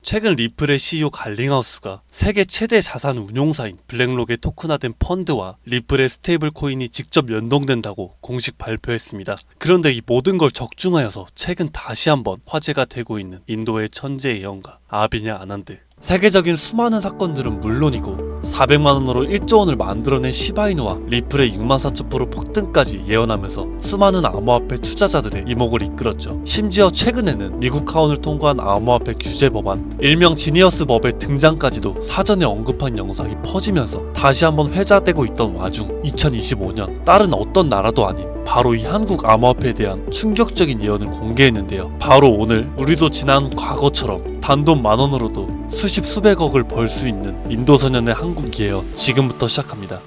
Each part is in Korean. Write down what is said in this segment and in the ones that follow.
최근 리플의 CEO 갈링하우스가 세계 최대 자산 운용사인 블랙록의 토큰화된 펀드와 리플의 스테이블 코인이 직접 연동된다고 공식 발표했습니다. 그런데 이 모든 걸 적중하여서 최근 다시 한번 화제가 되고 있는 인도의 천재 예언가 아비냐 아난드. 세계적인 수많은 사건들은 물론이고 400만원으로 1조원을 만들어낸 시바이누와 리플의 64,000% 폭등까지 예언하면서 수많은 암호화폐 투자자들의 이목을 이끌었죠. 심지어 최근에는 미국 하원을 통과한 암호화폐 규제 법안 일명 지니어스 법의 등장까지도 사전에 언급한 영상이 퍼지면서 다시 한번 회자되고 있던 와중 2025년 다른 어떤 나라도 아닌 바로 이 한국 암호화폐에 대한 충격적인 예언을 공개했는데요. 바로 오늘 우리도 지난 과거처럼 단돈 10,000원으로도 수십 수백억을 벌 수 있는 인도 소년의 한국 예언 지금부터 시작합니다.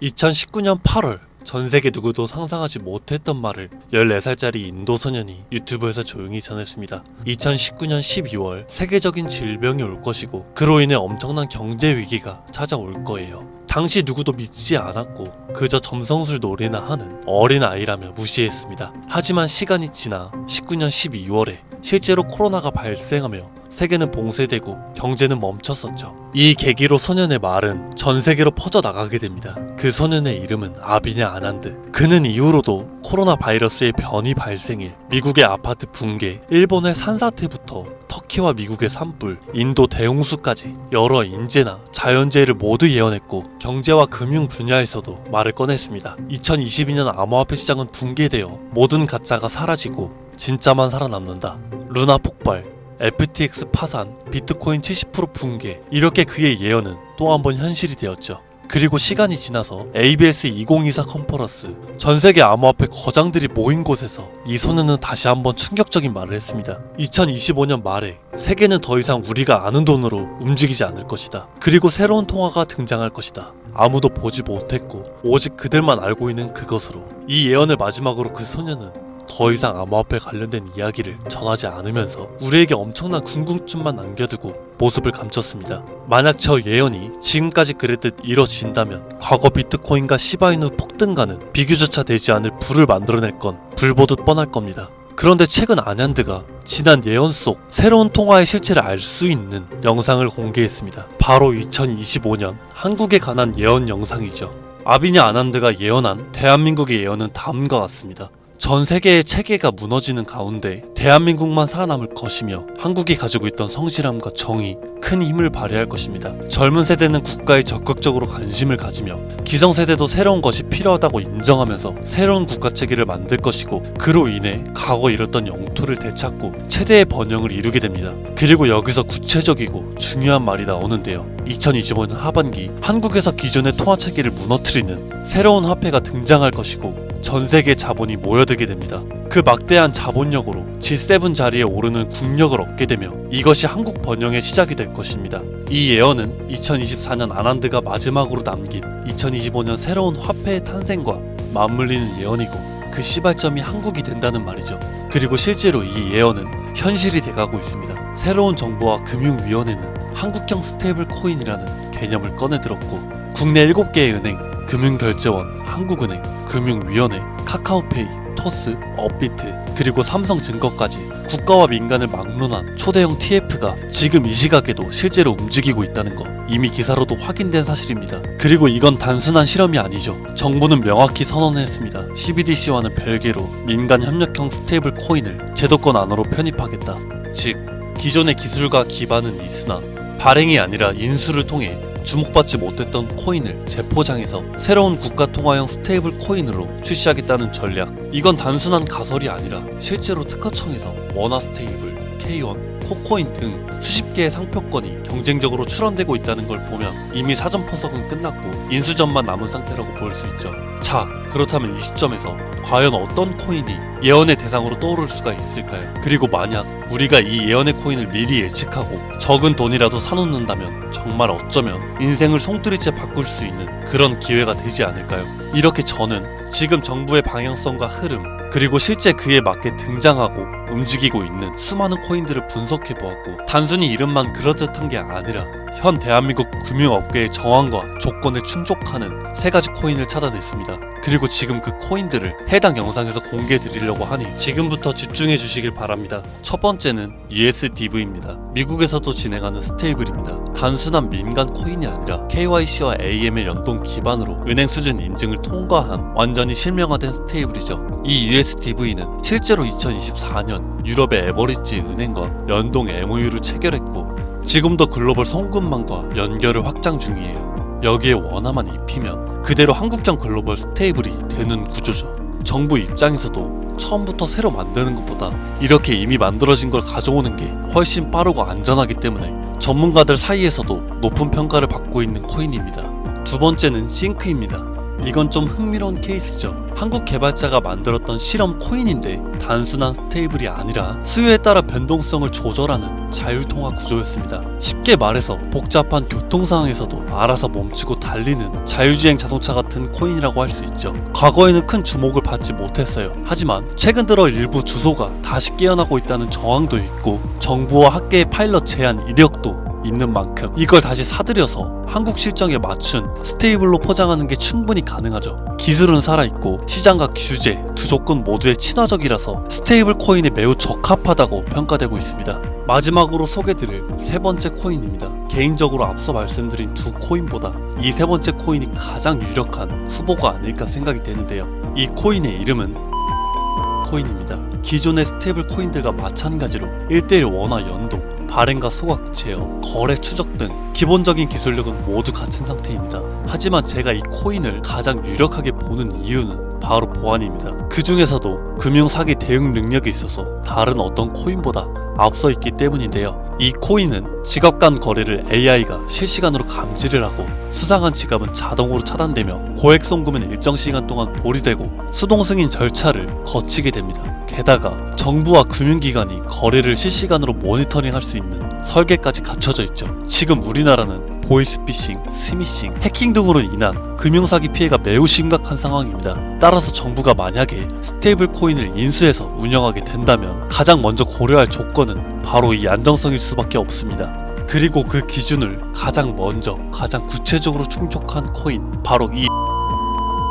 2019년 8월 전세계 누구도 상상하지 못했던 말을 14살짜리 인도 소년이 유튜브에서 조용히 전했습니다. 2019년 12월 세계적인 질병이 올 것이고 그로 인해 엄청난 경제 위기가 찾아올 거예요. 당시 누구도 믿지 않았고 그저 점성술 놀이나 하는 어린 아이라며 무시했습니다. 하지만 시간이 지나 19년 12월에 실제로 코로나가 발생하며 세계는 봉쇄되고 경제는 멈췄었죠. 이 계기로 소년의 말은 전 세계로 퍼져나가게 됩니다. 그 소년의 이름은 아비냐 아난드. 그는 이후로도 코로나 바이러스의 변이 발생일, 미국의 아파트 붕괴, 일본의 산사태부터 터키와 미국의 산불, 인도 대홍수까지 여러 인재나 자연재해를 모두 예언했고 경제와 금융 분야에서도 말을 꺼냈습니다. 2022년 암호화폐 시장은 붕괴되어 모든 가짜가 사라지고 진짜만 살아남는다. 루나 폭발, FTX 파산, 비트코인 70% 붕괴, 이렇게 그의 예언은 또 한 번 현실이 되었죠. 그리고 시간이 지나서 ABS 2024 컨퍼런스, 전세계 암호화폐 거장들이 모인 곳에서 이 소년은 다시 한번 충격적인 말을 했습니다. 2025년 말에 세계는 더 이상 우리가 아는 돈으로 움직이지 않을 것이다. 그리고 새로운 통화가 등장할 것이다. 아무도 보지 못했고 오직 그들만 알고 있는 그것으로. 이 예언을 마지막으로 그 소년은 더 이상 암호화폐 관련된 이야기를 전하지 않으면서 우리에게 엄청난 궁금증만 남겨두고 모습을 감췄습니다. 만약 저 예언이 지금까지 그랬듯 이뤄진다면 과거 비트코인과 시바이누 폭등가는 비교조차 되지 않을 불을 만들어낼 건 불보듯 뻔할 겁니다. 그런데 최근 아난드가 지난 예언 속 새로운 통화의 실체를 알 수 있는 영상을 공개했습니다. 바로 2025년 한국에 관한 예언 영상이죠. 아비냐 아난드가 예언한 대한민국의 예언은 다음과 같습니다. 전 세계의 체계가 무너지는 가운데 대한민국만 살아남을 것이며 한국이 가지고 있던 성실함과 정의, 큰 힘을 발휘할 것입니다. 젊은 세대는 국가에 적극적으로 관심을 가지며 기성세대도 새로운 것이 필요하다고 인정하면서 새로운 국가체계를 만들 것이고 그로 인해 과거 잃었던 영토를 되찾고 최대의 번영을 이루게 됩니다. 그리고 여기서 구체적이고 중요한 말이 나오는데요. 2025년 하반기 한국에서 기존의 통화체계를 무너뜨리는 새로운 화폐가 등장할 것이고 전세계 자본이 모여들게 됩니다. 그 막대한 자본력으로 G7 자리에 오르는 국력을 얻게 되며 이것이 한국 번영의 시작이 될 것입니다. 이 예언은 2024년 아난드가 마지막으로 남긴 2025년 새로운 화폐의 탄생과 맞물리는 예언이고 그 시발점이 한국이 된다는 말이죠. 그리고 실제로 이 예언은 현실이 돼가고 있습니다. 새로운 정부와 금융위원회는 한국형 스테이블 코인이라는 개념을 꺼내들었고 국내 7개의 은행, 금융결제원, 한국은행, 금융위원회, 카카오페이, 토스, 업비트, 그리고 삼성증거까지 국가와 민간을 막론한 초대형 TF가 지금 이 시각에도 실제로 움직이고 있다는 거 이미 기사로도 확인된 사실입니다. 그리고 이건 단순한 실험이 아니죠. 정부는 명확히 선언했습니다. CBDC와는 별개로 민간 협력형 스테이블 코인을 제도권 안으로 편입하겠다. 즉 기존의 기술과 기반은 있으나 발행이 아니라 인수를 통해 주목받지 못했던 코인을 재포장해서 새로운 국가통화형 스테이블 코인으로 출시하겠다는 전략. 이건 단순한 가설이 아니라 실제로 특허청에서 원화스테이블, K1, 코코인 등 수십 개의 상표권이 경쟁적으로 출원되고 있다는 걸 보면 이미 사전 포석은 끝났고 인수전만 남은 상태라고 볼 수 있죠. 자, 그렇다면 이 시점에서 과연 어떤 코인이 예언의 대상으로 떠오를 수가 있을까요? 그리고 만약 우리가 이 예언의 코인을 미리 예측하고 적은 돈이라도 사놓는다면 정말 어쩌면 인생을 송두리째 바꿀 수 있는 그런 기회가 되지 않을까요? 이렇게 저는 지금 정부의 방향성과 흐름, 그리고 실제 그에 맞게 등장하고 움직이고 있는 수많은 코인들을 분석해 보았고, 단순히 이름만 그럴듯한 게 아니라 현 대한민국 금융업계의 정황과 조건에 충족하는 3가지 코인을 찾아냈습니다. 그리고 지금 그 코인들을 해당 영상에서 공개해 드리려고 하니 지금부터 집중해 주시길 바랍니다. 첫 번째는 USDV입니다. 미국에서도 진행하는 스테이블입니다. 단순한 민간 코인이 아니라 KYC와 AML 연동 기반으로 은행 수준 인증을 통과한 완전히 실명화된 스테이블이죠. 이 USDV는 실제로 2024년 유럽의 에버리지 은행과 연동 MOU를 체결했고, 지금도 글로벌 송금망과 연결을 확장 중이에요. 여기에 원화만 입히면 그대로 한국형 글로벌 스테이블이 되는 구조죠. 정부 입장에서도 처음부터 새로 만드는 것보다 이렇게 이미 만들어진 걸 가져오는 게 훨씬 빠르고 안전하기 때문에 전문가들 사이에서도 높은 평가를 받고 있는 코인입니다. 두 번째는 싱크입니다. 이건 좀 흥미로운 케이스죠. 한국 개발자가 만들었던 실험 코인인데 단순한 스테이블이 아니라 수요에 따라 변동성을 조절하는 자율통화 구조였습니다. 쉽게 말해서 복잡한 교통 상황에서도 알아서 멈추고 달리는 자율주행 자동차 같은 코인이라고 할 수 있죠. 과거에는 큰 주목을 받지 못했어요. 하지만 최근 들어 일부 주소가 다시 깨어나고 있다는 정황도 있고, 정부와 학계의 파일럿 제한 이력도 있는 만큼 이걸 다시 사들여서 한국 실정에 맞춘 스테이블로 포장하는 게 충분히 가능하죠. 기술은 살아있고 시장과 규제 두 조건 모두에 친화적이라서 스테이블 코인에 매우 적합하다고 평가되고 있습니다. 마지막으로 소개드릴 3번째 코인입니다. 개인적으로 앞서 말씀드린 두 코인보다 이 3번째 코인이 가장 유력한 후보가 아닐까 생각이 되는데요. 이 코인의 이름은 코인입니다. 기존의 스테이블 코인들과 마찬가지로 1:1 원화 연동, 발행과 소각, 제어, 거래 추적 등 기본적인 기술력은 모두 갖춘 상태입니다. 하지만 제가 이 코인을 가장 유력하게 보는 이유는 바로 보안입니다. 그 중에서도 금융사기 대응 능력이 있어서 다른 어떤 코인보다 앞서 있기 때문인데요. 이 코인은 지갑 간 거래를 AI가 실시간으로 감지를 하고 수상한 지갑은 자동으로 차단되며 고액 송금은 일정 시간 동안 보류되고 수동 승인 절차를 거치게 됩니다. 게다가 정부와 금융기관이 거래를 실시간으로 모니터링할 수 있는 설계까지 갖춰져 있죠. 지금 우리나라는 보이스피싱, 스미싱, 해킹 등으로 인한 금융사기 피해가 매우 심각한 상황입니다. 따라서 정부가 만약에 스테이블 코인을 인수해서 운영하게 된다면 가장 먼저 고려할 조건은 바로 이 안정성일 수밖에 없습니다. 그리고 그 기준을 가장 먼저, 가장 구체적으로 충족한 코인, 바로 이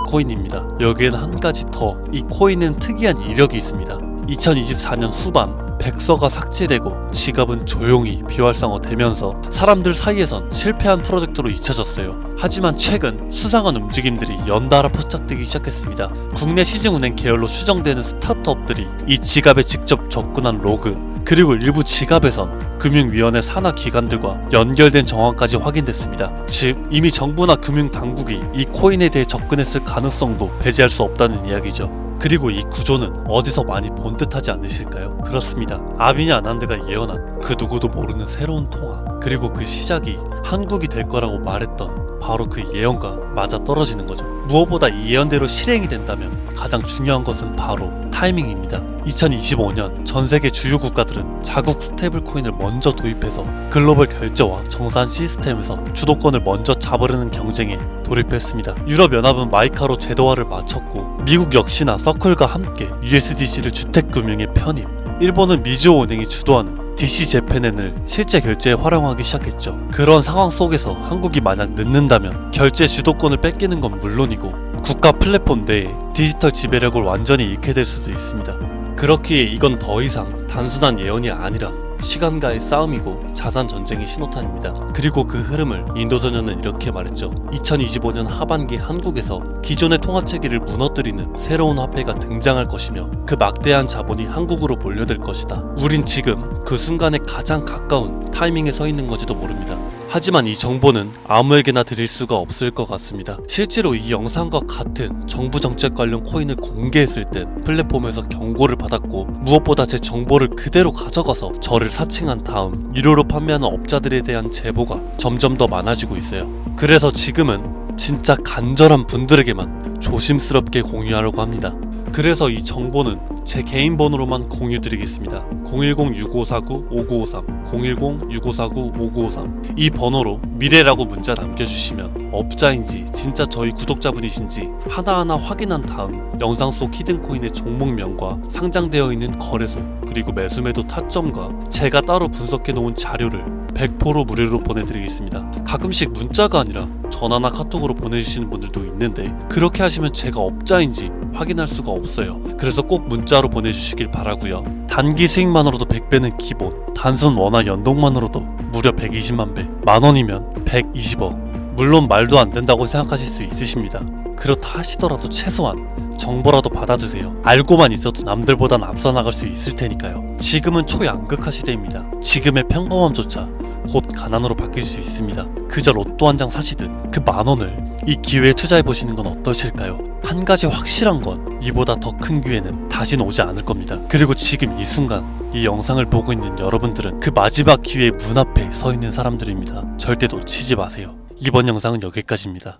코인입니다. 여기에는 한 가지 더, 이 코인은 특이한 이력이 있습니다. 2024년 후반 백서가 삭제되고 지갑은 조용히 비활성화되면서 사람들 사이에선 실패한 프로젝트로 잊혀졌어요. 하지만 최근 수상한 움직임들이 연달아 포착되기 시작했습니다. 국내 시중은행 계열로 추정되는 스타트업들이 이 지갑에 직접 접근한 로그, 그리고 일부 지갑에선 금융위원회 산하 기관들과 연결된 정황까지 확인됐습니다. 즉 이미 정부나 금융당국이 이 코인에 대해 접근했을 가능성도 배제할 수 없다는 이야기죠. 그리고 이 구조는 어디서 많이 본 듯하지 않으실까요? 그렇습니다. 아비냐 아난드가 예언한 그 누구도 모르는 새로운 통화, 그리고 그 시작이 한국이 될 거라고 말했던 바로 그 예언과 맞아떨어지는 거죠. 무엇보다 이 예언대로 실행이 된다면 가장 중요한 것은 바로 타이밍입니다. 2025년 전 세계 주요 국가들은 자국 스테이블 코인을 먼저 도입해서 글로벌 결제와 정산 시스템에서 주도권을 먼저 잡으려는 경쟁에 돌입했습니다. 유럽연합은 마이카로 제도화를 마쳤고, 미국 역시나 서클과 함께 USDC를 주택금융에 편입, 일본은 미즈호 은행이 주도하는 DC재팬엔을 실제 결제에 활용하기 시작했죠. 그런 상황 속에서 한국이 만약 늦는다면 결제 주도권을 뺏기는 건 물론이고 국가 플랫폼 내에 디지털 지배력을 완전히 잃게 될 수도 있습니다. 그렇기에 이건 더 이상 단순한 예언이 아니라 시간과의 싸움이고 자산 전쟁의 신호탄입니다. 그리고 그 흐름을 인도소년은 이렇게 말했죠. 2025년 하반기 한국에서 기존의 통화체계를 무너뜨리는 새로운 화폐가 등장할 것이며 그 막대한 자본이 한국으로 몰려들 것이다. 우린 지금 그 순간에 가장 가까운 타이밍에 서 있는 건지도 모릅니다. 하지만 이 정보는 아무에게나 드릴 수가 없을 것 같습니다. 실제로 이 영상과 같은 정부 정책 관련 코인을 공개했을 땐 플랫폼에서 경고를 받았고, 무엇보다 제 정보를 그대로 가져가서 저를 사칭한 다음 유료로 판매하는 업자들에 대한 제보가 점점 더 많아지고 있어요. 그래서 지금은 진짜 간절한 분들에게만 조심스럽게 공유하려고 합니다. 그래서 이 정보는 제 개인 번호로만 공유드리겠습니다. 010-6549-5953 010-6549-5953 이 번호로 미래라고 문자 남겨주시면 업자인지 진짜 저희 구독자분이신지 하나하나 확인한 다음 영상 속 히든코인의 종목명과 상장되어 있는 거래소, 그리고 매수매도 타점과 제가 따로 분석해 놓은 자료를 100% 무료로 보내드리겠습니다. 가끔씩 문자가 아니라 전화나 카톡으로 보내주시는 분들도 있는데 그렇게 하시면 제가 업자인지 확인할 수가 없어요. 그래서 꼭 문자로 보내주시길 바라고요. 단기 수익만으로도 100배는 기본, 단순 원화 연동만으로도 무려 120만 배, 만원이면 120억. 물론 말도 안 된다고 생각하실 수 있으십니다. 그렇다 하시더라도 최소한 정보라도 받아두세요. 알고만 있어도 남들보단 앞서 나갈 수 있을 테니까요. 지금은 초양극화 시대입니다. 지금의 평범함조차 곧 가난으로 바뀔 수 있습니다. 그저 로또 한 장 사시듯 그 만원을 이 기회에 투자해보시는 건 어떠실까요? 한 가지 확실한 건 이보다 더 큰 기회는 다시는 오지 않을 겁니다. 그리고 지금 이 순간 이 영상을 보고 있는 여러분들은 그 마지막 기회의 문 앞에 서 있는 사람들입니다. 절대 놓치지 마세요. 이번 영상은 여기까지입니다.